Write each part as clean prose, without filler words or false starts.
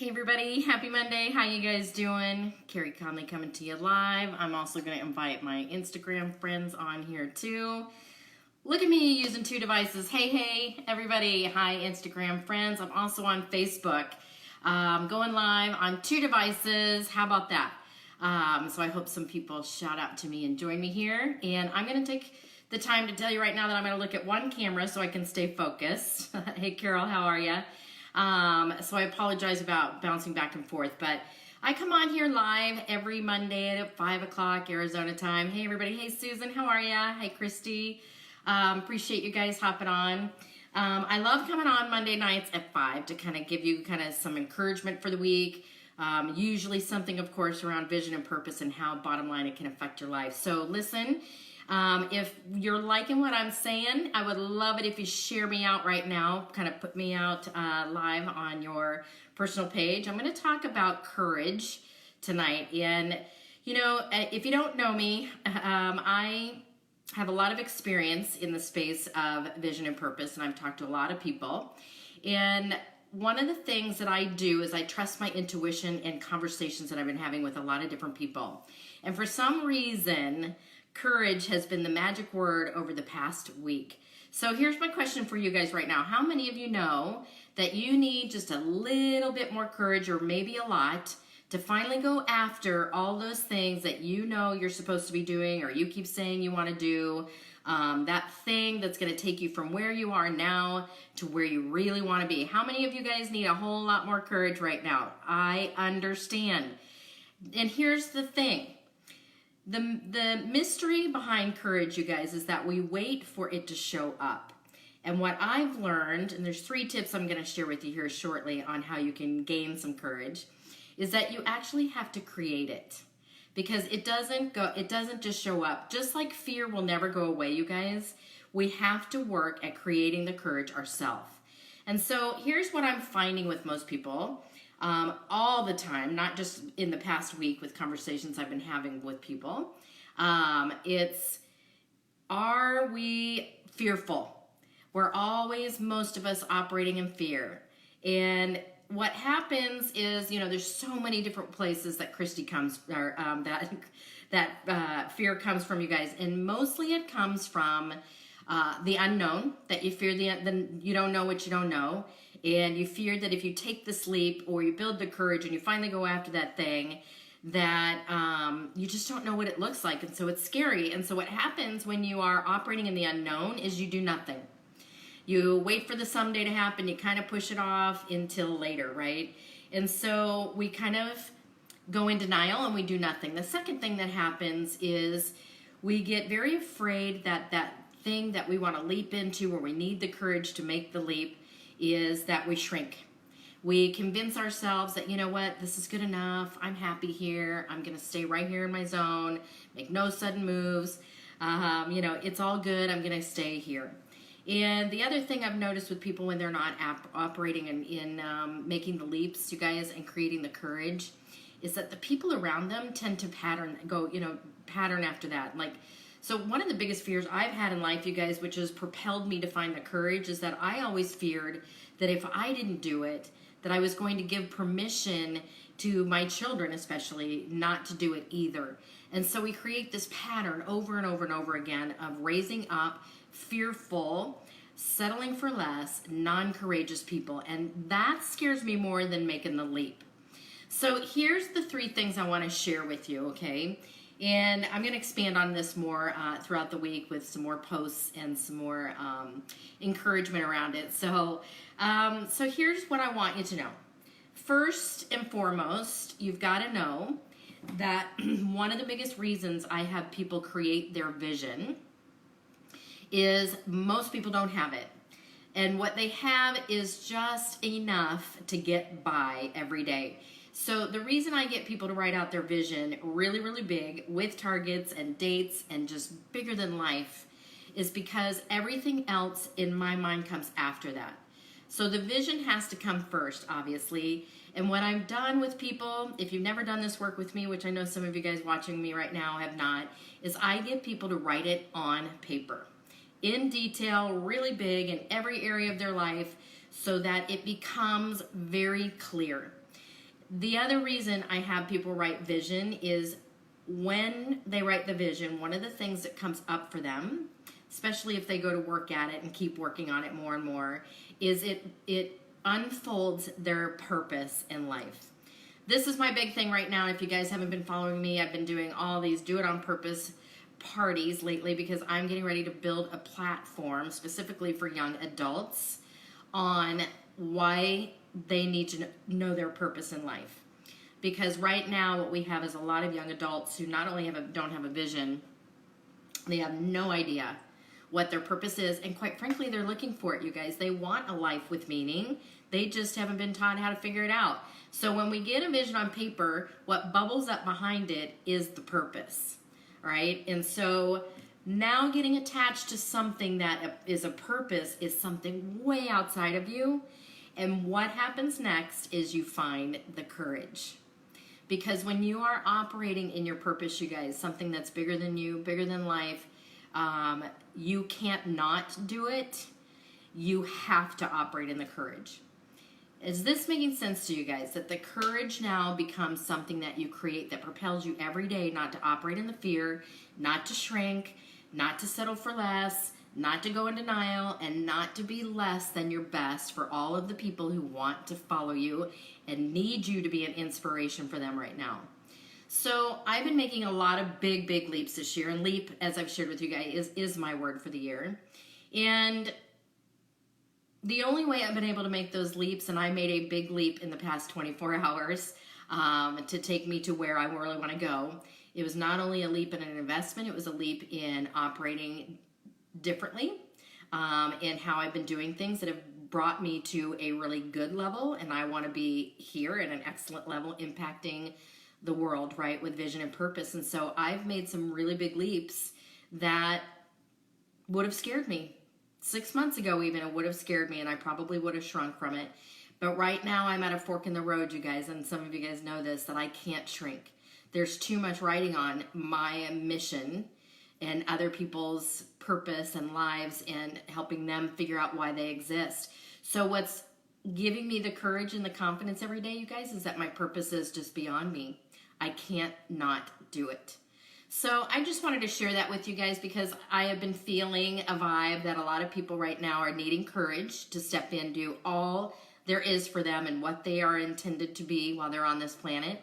Hey everybody, happy Monday. How you guys doing? Carey Conley coming to you live. I'm also going to invite my Instagram friends on here too. Look at me using two devices. Hey everybody. Hi Instagram friends. I'm also on Facebook. Going live on two devices. How about that? So I hope some people shout out to me and join me here. And I'm going to take the time to tell you right now that I'm going to look at one camera so I can stay focused. Hey Carol, how are you? So I apologize about bouncing back and forth, but I come on here live every Monday at 5 o'clock Arizona time. Hey everybody. Hey Susan, how are ya? Hey Christy. Appreciate you guys hopping on. I love coming on Monday nights at 5 to kind of give you some encouragement for the week. Usually something, of course, around vision and purpose and how, bottom line, it can affect your life. So listen, if you're liking what I'm saying, I would love it if you share me out right now, kind of put me out live on your personal page. I'm going to talk about courage tonight. And, you know, if you don't know me, I have a lot of experience in the space of vision and purpose, and I've talked to a lot of people. And one of the things that I do is I trust my intuition in conversations that I've been having with a lot of different people. And for some reason, courage has been the magic word over the past week. So here's my question for you guys right now. How many of you know that you need just a little bit more courage, or maybe a lot, to finally go after all those things that you know you're supposed to be doing, or you keep saying you want to do, that thing that's going to take you from where you are now to where you really want to be? How many of you guys need a whole lot more courage right now? I understand. And here's the thing. The mystery behind courage, you guys, is that we wait for it to show up. And what I've learned, and there's 3 tips I'm going to share with you here shortly on how you can gain some courage, is that you actually have to create it. Because it doesn't just show up. Just like fear will never go away, you guys, we have to work at creating the courage ourselves. And so here's what I'm finding with most people. All the time, not just in the past week with conversations I've been having with people. Are we fearful? We're always, most of us, operating in fear. And what happens is, you know, there's so many different places that that fear comes from, you guys. And mostly it comes from the unknown, that you fear you don't know what you don't know. And you fear that if you take this leap, or you build the courage and you finally go after that thing, that you just don't know what it looks like. And so it's scary. And so what happens when you are operating in the unknown is you do nothing. You wait for the someday to happen. You kind of push it off until later, right? And so we kind of go in denial and we do nothing. The second thing that happens is we get very afraid that that thing that we want to leap into, where we need the courage to make the leap, is that we shrink. We convince ourselves that, you know what, this is good enough. I'm happy here. I'm going to stay right here in my zone, make no sudden moves. You know, it's all good. I'm going to stay here. And the other thing I've noticed with people when they're not operating in making the leaps, you guys, and creating the courage, is that the people around them tend to pattern after that. So one of the biggest fears I've had in life, you guys, which has propelled me to find the courage, is that I always feared that if I didn't do it, that I was going to give permission to my children, especially, not to do it either. And so we create this pattern over and over and over again of raising up fearful, settling for less, non-courageous people. And that scares me more than making the leap. So here's the 3 things I want to share with you, okay? And I'm going to expand on this more throughout the week with some more posts and some more encouragement around it. So here's what I want you to know. First and foremost, you've got to know that one of the biggest reasons I have people create their vision is most people don't have it. And what they have is just enough to get by every day. So the reason I get people to write out their vision really, really big with targets and dates and just bigger than life is because everything else in my mind comes after that. So the vision has to come first, obviously. And what I've done with people, if you've never done this work with me, which I know some of you guys watching me right now have not, is I get people to write it on paper in detail, really big in every area of their life, so that it becomes very clear. The other reason I have people write vision is when they write the vision, one of the things that comes up for them, especially if they go to work at it and keep working on it more and more, is it unfolds their purpose in life. This is my big thing right now. If you guys haven't been following me, I've been doing all these do it on purpose parties lately because I'm getting ready to build a platform specifically for young adults on why they need to know their purpose in life. Because right now what we have is a lot of young adults who not only don't have a vision, they have no idea what their purpose is, and quite frankly, they're looking for it, you guys. They want a life with meaning. They just haven't been taught how to figure it out. So when we get a vision on paper, what bubbles up behind it is the purpose, right? And so now getting attached to something that is a purpose is something way outside of you. And what happens next is you find the courage. Because when you are operating in your purpose, you guys, something that's bigger than you, bigger than life, you can't not do it. You have to operate in the courage. Is this making sense to you guys? That the courage now becomes something that you create that propels you every day not to operate in the fear, not to shrink, not to settle for less, not to go in denial, and not to be less than your best for all of the people who want to follow you and need you to be an inspiration for them right now. So I've been making a lot of big leaps this year, and leap, as I've shared with you guys, is my word for the year. And the only way I've been able to make those leaps, and I made a big leap in the past 24 hours to take me to where I really want to go. It was not only a leap in an investment, it was a leap in operating differently and how I've been doing things that have brought me to a really good level, and I want to be here at an excellent level impacting the world, right, with vision and purpose. And so I've made some really big leaps that would have scared me 6 months ago. Even it would have scared me, and I probably would have shrunk from it. But right now I'm at a fork in the road, you guys, and some of you guys know this, that I can't shrink. There's too much riding on my mission and other people's purpose and lives and helping them figure out why they exist. So what's giving me the courage and the confidence every day, you guys, is that my purpose is just beyond me. I can't not do it. So I just wanted to share that with you guys because I have been feeling a vibe that a lot of people right now are needing courage to step in, do all there is for them and what they are intended to be while they're on this planet.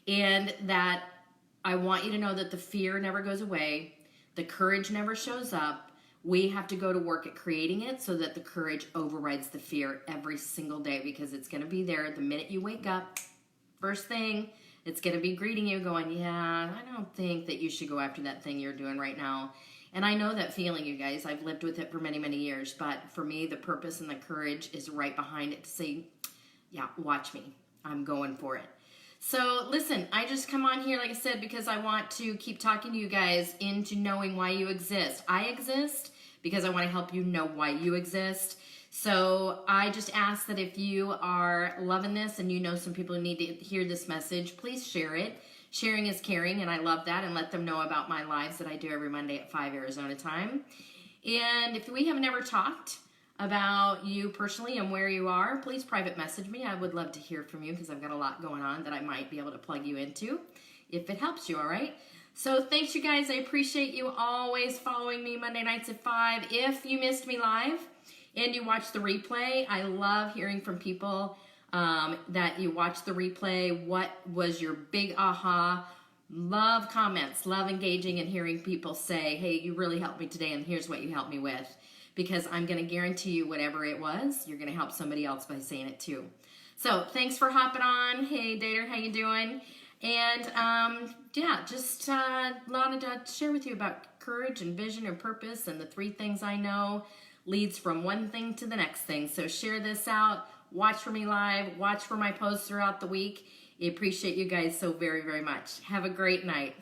And that I want you to know that the fear never goes away. The courage never shows up. We have to go to work at creating it so that the courage overrides the fear every single day, because it's going to be there the minute you wake up. First thing, it's going to be greeting you going, yeah, I don't think that you should go after that thing you're doing right now. And I know that feeling, you guys. I've lived with it for many years. But for me, the purpose and the courage is right behind it to say, yeah, watch me. I'm going for it. So listen, I just come on here, like I said, because I want to keep talking to you guys into knowing why you exist. I exist because I want to help you know why you exist. So I just ask that if you are loving this and you know some people who need to hear this message, please share it. Sharing is caring, and I love that, and let them know about my lives that I do every Monday at 5 Arizona time. And if we have never talked about you personally and where you are, please private message me. I would love to hear from you because I've got a lot going on that I might be able to plug you into if it helps you, all right? So thanks, you guys. I appreciate you always following me Monday nights at 5. If you missed me live and you watch the replay, I love hearing from people that you watch the replay. What was your big aha? Love comments, love engaging and hearing people say, hey, you really helped me today, and here's what you helped me with. Because I'm going to guarantee you whatever it was, you're going to help somebody else by saying it too. So thanks for hopping on. Hey, Dater, how you doing? And yeah, just wanted to share with you about courage and vision and purpose, and the 3 things I know leads from one thing to the next thing. So share this out. Watch for me live. Watch for my posts throughout the week. I appreciate you guys so very much. Have a great night.